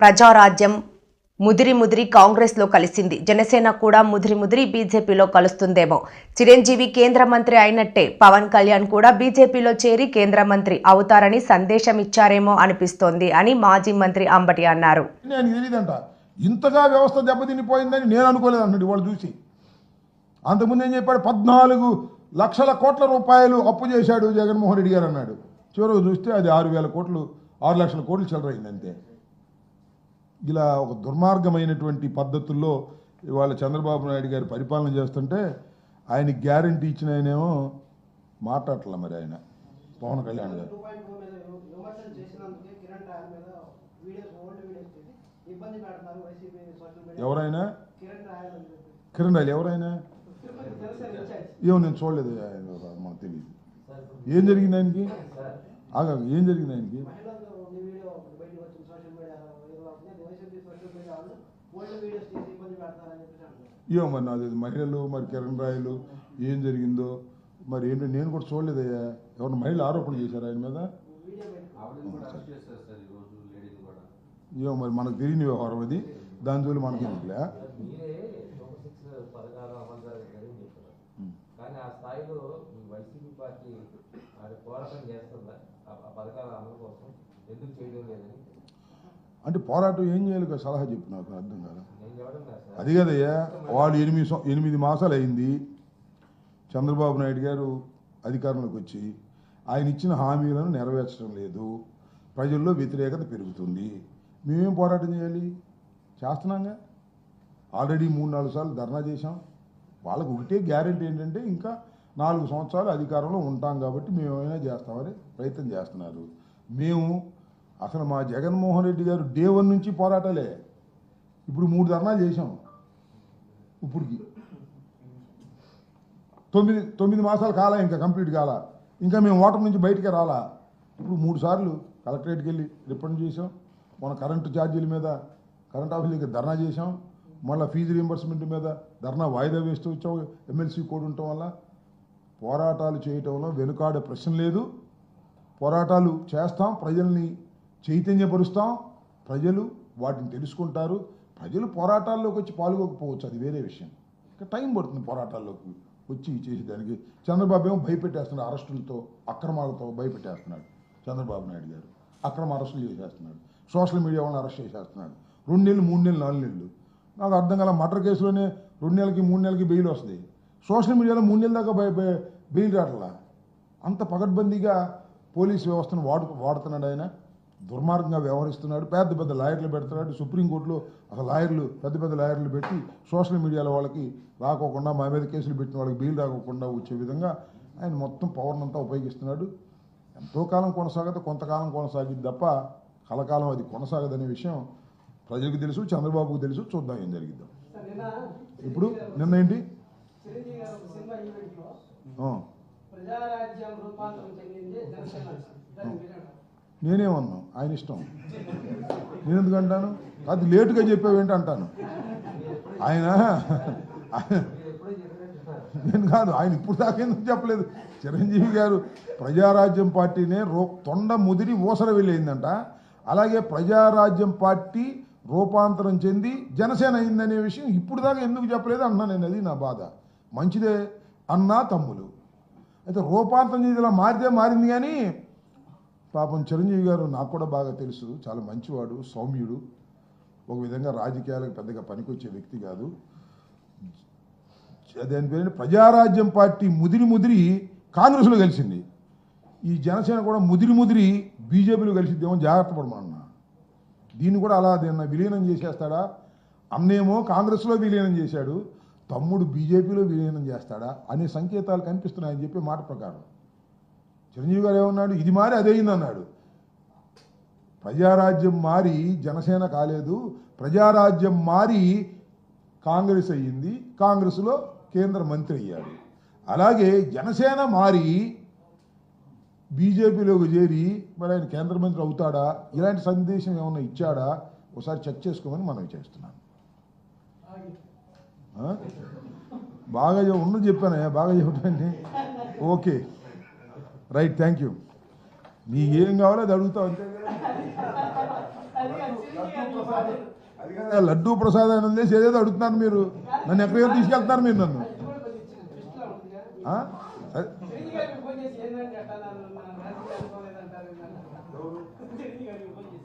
ప్రజారాజ్యం ముదిరి కాంగ్రెస్లో కలిసింది. జనసేన కూడా ముదిరి బీజేపీలో కలుస్తుందేమో. చిరంజీవి కేంద్ర మంత్రి అయినట్టే పవన్ కళ్యాణ్ కూడా బీజేపీలో చేరి కేంద్ర మంత్రి అవుతారని సందేశం ఇచ్చారేమో అనిపిస్తోంది అని మాజీ మంత్రి అంబటి అన్నారు. ఇంతగా వ్యవస్థ దెబ్బతినిపోయిందని నేను అనుకోలేదు అన్నాడు. వాళ్ళు చూసి అంతకుముందు ఏం చెప్పాడు, 14 లక్షల కోట్ల రూపాయలు అప్పు చేశాడు జగన్మోహన్ రెడ్డి గారు అన్నాడు. చివరకు చూస్తే అది 6,000 కోట్లు 6 లక్షల కోట్లు చిల్లరైంది అంతే. ఇలా ఒక దుర్మార్గమైనటువంటి పద్ధతుల్లో ఇవాళ చంద్రబాబు నాయుడు గారు పరిపాలన చేస్తుంటే ఆయనకి గ్యారంటీ ఇచ్చిన ఆయనేమో మాట్లాడట్ల. మరి ఆయన పవన్ కళ్యాణ్ గారు ఎవరైనా కిరణ్ రాయలు ఎవరైనా ఏమో నేను చూడలేదు, మనకు తెలియదు ఏం జరిగింది ఆయనకి. ఏం జరిగింది ఆయనకి? ఏమో మరి నాది మహిళలు మరి కిరణ్ రాయలు ఏం జరిగిందో మరి ఏంటో నేను కూడా చూడలేదయ్యా. ఎవరు మహిళలు ఆరోపణ చేశారు ఆయన మీద? ఏమో మరి మనకు తెలియని వ్యవహారం అది, దాని జోలి మనకి ఎందుకులే. అంటే పోరాటం ఏం చేయాలి సలహా చెప్పు, నాకు అర్థం కాదు. అది కదయ్యా, వాళ్ళు 8 మాసాలు అయింది చంద్రబాబు నాయుడు గారు అధికారంలోకి వచ్చి. ఆయన ఇచ్చిన హామీలను నెరవేర్చడం లేదు, ప్రజల్లో వ్యతిరేకత పెరుగుతుంది. మేమేం పోరాటం చేయాలి? చేస్తున్నాంగా. ఆల్రెడీ 3-4 సార్లు ధర్నా చేశాం. వాళ్ళకు ఒకటే గ్యారెంటీ ఏంటంటే ఇంకా 4 సంవత్సరాలు అధికారంలో ఉంటాం కాబట్టి మేము ఏమైనా చేస్తామని ప్రయత్నం చేస్తున్నారు. మేము అసలు మా జగన్మోహన్ రెడ్డి గారు డే 1 నుంచి పోరాటాలే. ఇప్పుడు 3 ధర్నాలు చేశాం. ఇప్పటికి 9 మాసాలు కాలా, ఇంకా కంప్లీట్ కాలా, ఇంకా మేము ఓటర్ నుంచి బయటికి రాలా. ఇప్పుడు 3 సార్లు కలెక్టరేట్కి వెళ్ళి రిప్రజెంట్ చేసాం. మన కరెంటు ఛార్జీల మీద కరెంట్ ఆఫీస్ దగ్గర ధర్నా చేసాం. మళ్ళీ ఫీజు రీంబర్స్మెంట్ మీద ధర్నా వాయిదా వేస్తూ వచ్చాం. ఎమ్మెల్సీ కోడ్ ఉండటం వల్ల పోరాటాలు చేయటంలో వెనుకాడే ప్రశ్న లేదు. పోరాటాలు చేస్తాం, ప్రజల్ని చైతన్యపరుస్తాం, ప్రజలు వాటిని తెలుసుకుంటారు. ప్రజలు పోరాటాల్లోకి వచ్చి పాల్గొకపోవచ్చు, అది వేరే విషయం. ఇంకా టైం పడుతుంది పోరాటాల్లోకి వచ్చి చేసేదానికి. చంద్రబాబు ఏమో భయపెట్టేస్తున్నాడు, అరెస్టులతో అక్రమాలతో భయపెట్టేస్తున్నాడు. చంద్రబాబు నాయుడు గారు అక్రమ అరెస్టులు చేసేస్తున్నాడు, సోషల్ మీడియా వాళ్ళని అరెస్ట్ చేసేస్తున్నాడు. 2 నెలలు 3 నెలలు 4 నెలలు. నాకు అర్థం కాల, మర్డర్ కేసులోనే 2 నెలలకి 3 నెలలకి బెయిల్ వస్తుంది. సోషల్ మీడియాలో 3 నెలల దాకా బెయిల్ రావట్లా. అంత పకడ్బందీగా పోలీస్ వ్యవస్థను వాడుతున్నాడు ఆయన. దుర్మార్గంగా వ్యవహరిస్తున్నాడు. పెద్ద లాయర్లు పెడుతున్నాడు. సుప్రీంకోర్టులో అసలు పెద్ద లాయర్లు పెట్టి సోషల్ మీడియాలో వాళ్ళకి రాకోకుండా, మా మీద కేసులు పెట్టిన వాళ్ళకి బెయిల్ రాకోకుండా వచ్చే విధంగా ఆయన మొత్తం పవర్ని అంతా ఉపయోగిస్తున్నాడు. ఎంతో కాలం కొనసాగదు, కొంతకాలం కొనసాగిద్ది తప్ప కలకాలం అది కొనసాగదనే విషయం ప్రజలకు తెలుసు, చంద్రబాబుకు తెలుసు. చూద్దాం ఏం జరిగిద్దాం. ఇప్పుడు నిన్న ఏంటి నేనేమన్నా ఆయన ఇష్టం, నేను ఎందుకు అంటాను? అది లేటుగా చెప్పావేంటి అంటాను. ఆయన నేను కాదు, ఆయన ఇప్పుడు దాకా ఎందుకు చెప్పలేదు. చిరంజీవి గారు ప్రజారాజ్యం పార్టీనే తొండ ముదిరి ఊసర వెళ్ళిందంట. అలాగే ప్రజారాజ్యం పార్టీ రూపాంతరం చెంది జనసేన అయిందనే విషయం ఇప్పుడు దాకా ఎందుకు చెప్పలేదు అన్నా నేను. అది నా బాధ. మంచిదే అన్నా తమ్ములు. అయితే రూపాంతరం చెంది ఇలా మారింది. కానీ పాపం చిరంజీవి గారు నాకు కూడా బాగా తెలుసు, చాలా మంచివాడు, సౌమ్యుడు, ఒక విధంగా రాజకీయాలకు పెద్దగా పనికొచ్చే వ్యక్తి కాదు. అదేని పేరు ప్రజారాజ్యం పార్టీ ముదిరి కాంగ్రెస్లో కలిసింది. ఈ జనసేన కూడా ముదిరి బీజేపీలో కలిసిద్దేమో, జాగ్రత్త పడమన్నా. దీన్ని కూడా అలా విలీనం చేసేస్తాడా? అన్నేమో కాంగ్రెస్లో విలీనం చేశాడు, తమ్ముడు బీజేపీలో విలీనం చేస్తాడా అనే సంకేతాలు కనిపిస్తున్నాయని చెప్పే మాట ప్రకారం చిరంజీవి గారు ఏమన్నాడు, ఇది మారి అదేయింది అన్నాడు. ప్రజారాజ్యం మారి జనసేన కాలేదు, ప్రజారాజ్యం మారి కాంగ్రెస్ అయ్యింది, కాంగ్రెస్లో కేంద్ర మంత్రి అయ్యాడు. అలాగే జనసేన మారి బీజేపీలోకి చేరి మరి ఆయన కేంద్ర మంత్రి అవుతాడా? ఇలాంటి సందేశం ఏమన్నా ఇచ్చాడా? ఒకసారి చెక్ చేసుకోమని మనం చేస్తున్నాను. బాగా ఉన్నది చెప్పాను, బాగా చెప్పండి. Okay, right, thank you. నీకేం కావాలో అది అడుగుతావు అంతే కదా. అది కదా లడ్డూ ప్రసాద్ అని వదిలేసి ఏదేదో అడుగుతున్నారు మీరు. నన్ను ఎక్కడికో తీసుకెళ్తున్నారు మీరు నన్ను. ఆ? సరే.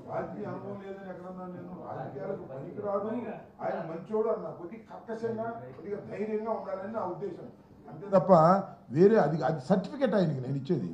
రాజకీయ అనుభవం లేదని ఎక్కడన్నా నేను రాజకీయాలకు పనికిరాదు. ఆయన మంచోడు అన్న కొద్దిగా కర్కశంగా కొద్దిగా ధైర్యంగా ఉండాలని నా ఉద్దేశం. అంతే తప్ప వేరే అది సర్టిఫికేట్ ఆయనకి నేను ఇచ్చేది.